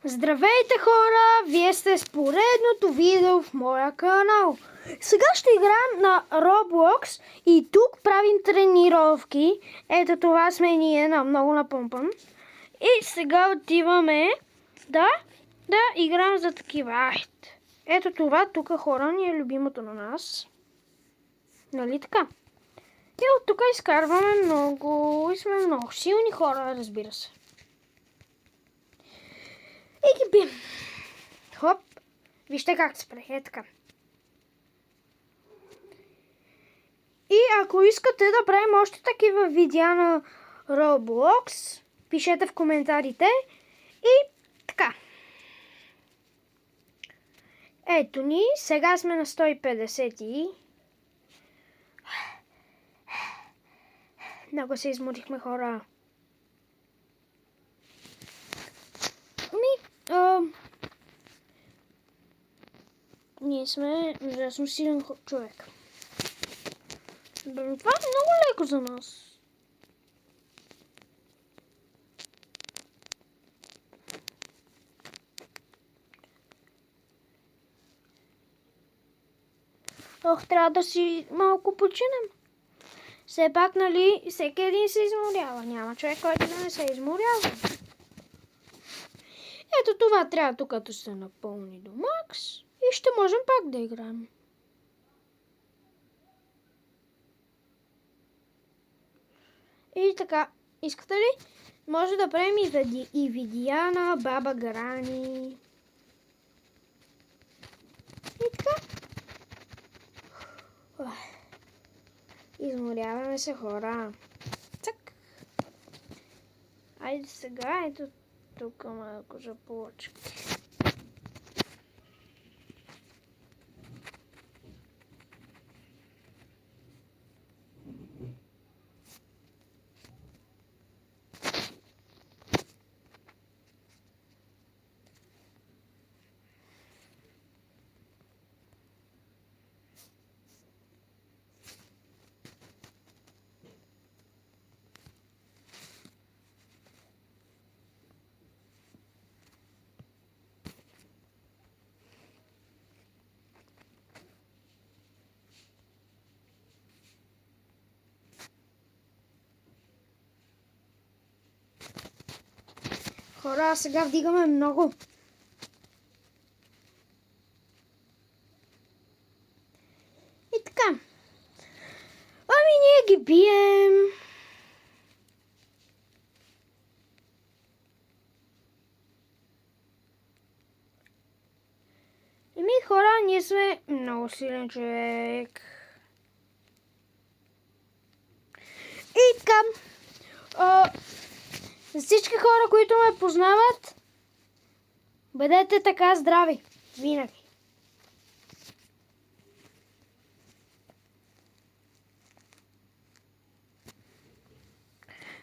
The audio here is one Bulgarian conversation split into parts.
Здравейте хора! Вие сте с поредното видео в моя канал. Сега ще играем на Roblox и тук правим тренировки. Ето това сме ние на много напъмпан. И сега отиваме да играем за такива. Ето това тук хора ни е любимото на нас. Нали така? И от тук изкарваме много и сме много силни хора, разбира се. И ги бим. Хоп. Вижте как спре. Е така. И ако искате да правим още такива видеа на Roblox, пишете в коментарите. И така. Ето ни. Сега сме на 150 и... Много се изморихме, хора. Ние сме ужасно силен човек. Това е много леко за нас. Ох, трябва да си малко починем. Все пак, нали, всеки един се изморява. Няма човек, който да не се изморява. Ето това трябва тук да се напълни до макс и ще можем пак да играем. И така, искате ли? Може да правим и видеа на баба Грани. И така. Изморяваме се, хора. Цък. Айде сега, ето тук малко за плочки. Хора, сега вдигаме много. И така. Ами ние ги бием. Хора, ние сме много силен човек. И така. За всички хора, които ме познават, бъдете така здрави. Винаги.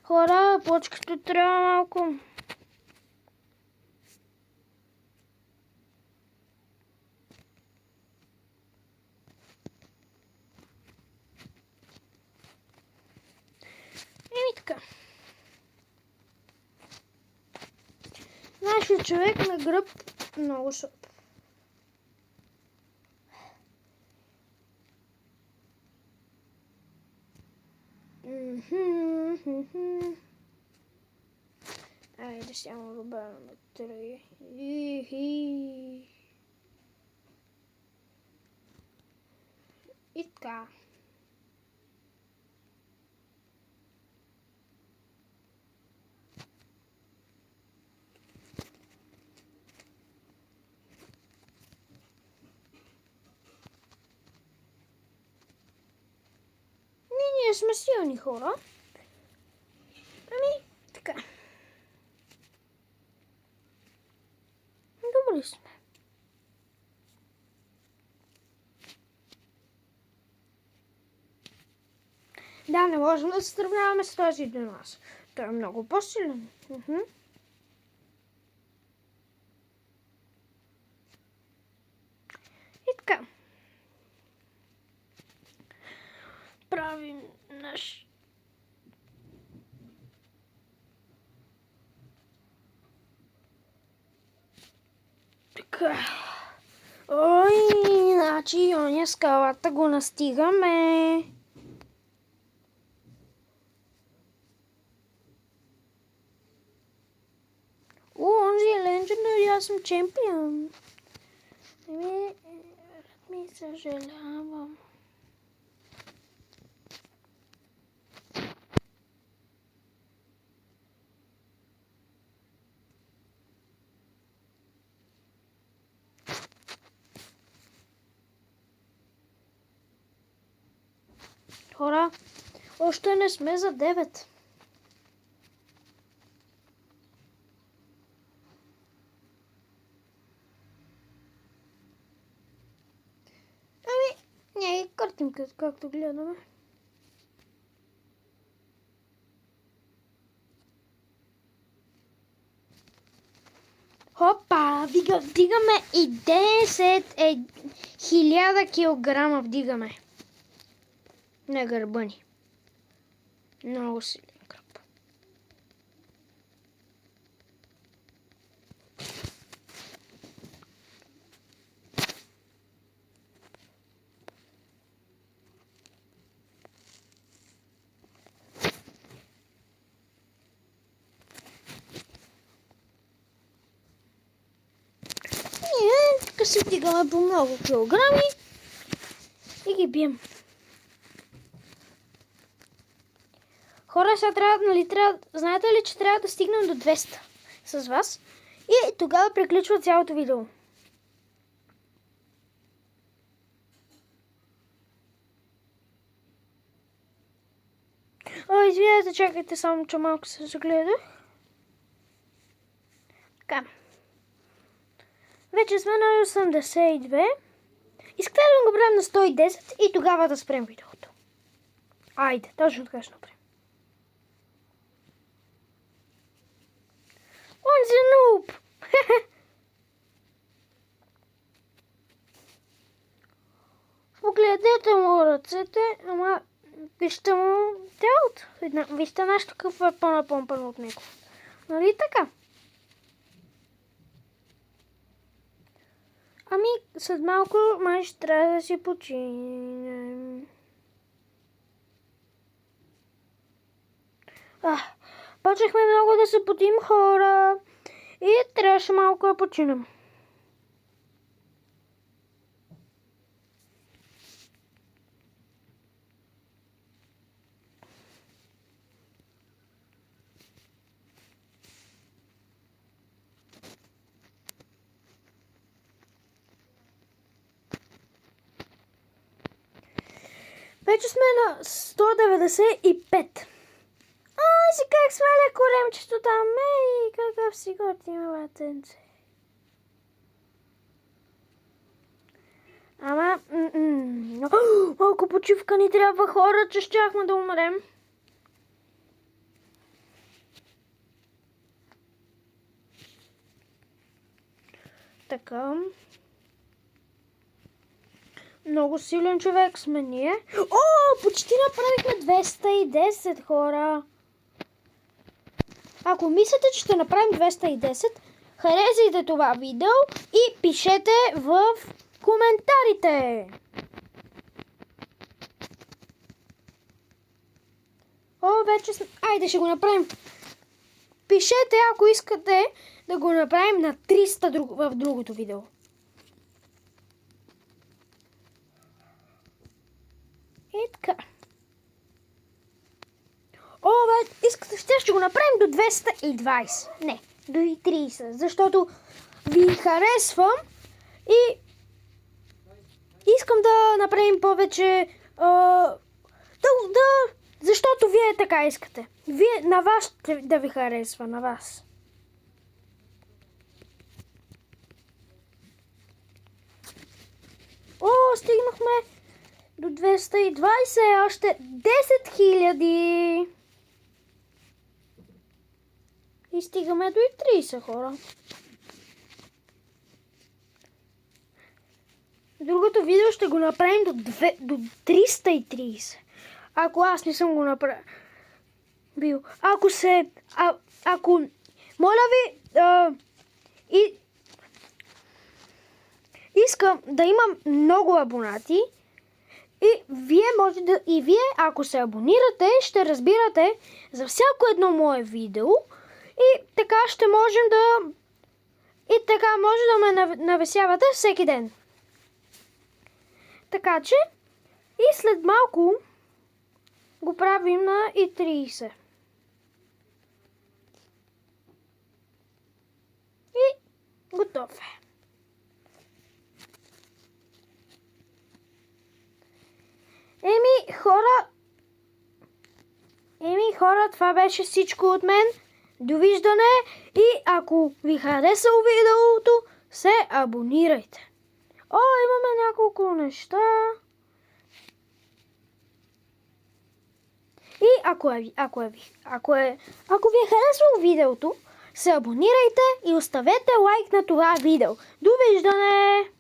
Хора, плочката трябва малко. Еми така. Нашият човек на гръб много слаб. Айде само добавяме на 3. И така. Ние сме силни хора. Ами, така. Добри сме. Да, не можем да се сравняваме с този до нас. Той е много по-силен. И така. Правим наш... Ой, значи оня скалата го настигаме. Онзи е Legendary, аз съм чемпион. Ми съжалявам. Хора, още не сме за 9. Не е картинка, както гледаме. Хопа, вдигаме и 1000 килограма вдигаме. На гърба ни. Много силен гръб. Тук се вдигаме по много килограми и ги бием. Хора, сега знаете ли, че трябва да стигнем до 200 с вас и тогава приключва цялото видео. Извинете, чакайте само, че малко се загледах. Така. Вече сме на 82. Искате да го правим на 110 и тогава да спрем видеото. Айде, точно така ще направим. Онзи нуб! Погледнете му ръцете, ама вижте му тялото. Вижте нашето какъв е по-напомпано от него. Нали така? Ами, след малко май ще трябва да си починем. Почнахме много да се потим, хора. И трябваше малко да починем. Вече сме на 195. Си как сваля коремчето там, какъв си готин латенце. Ама, малко почивка ни трябва, хора, че щяхме да умрем. Така. Много силен човек сме ние. Почти направихме 210, хора. Ако мислите, че ще направим 210, харесайте това видео и пишете в коментарите. Вече сме... Айде, ще го направим. Пишете, ако искате да го направим на 300 в другото видео. И така. Искате, ще го направим до 220. Не, до 30, защото ви харесвам и искам да направим повече, защото вие така искате. На вас да ви харесва, на вас. Стигнахме до 220, още 10 000. И стигаме до 30, хора. Другото видео ще го направим до 330. Ако аз не съм го направил. Ако... Моля ви... искам да имам много абонати. И вие, ако се абонирате, ще разбирате за всяко едно мое видео и така ще можем да... И така може да ме навесявате всеки ден. Така че и след малко го правим на и 30. И готов е. Хора, това беше всичко от мен. Довиждане и ако ви харесало видеото, се абонирайте. Имаме няколко неща. И ако ви е харесало видеото, се абонирайте и оставете лайк на това видео. Довиждане!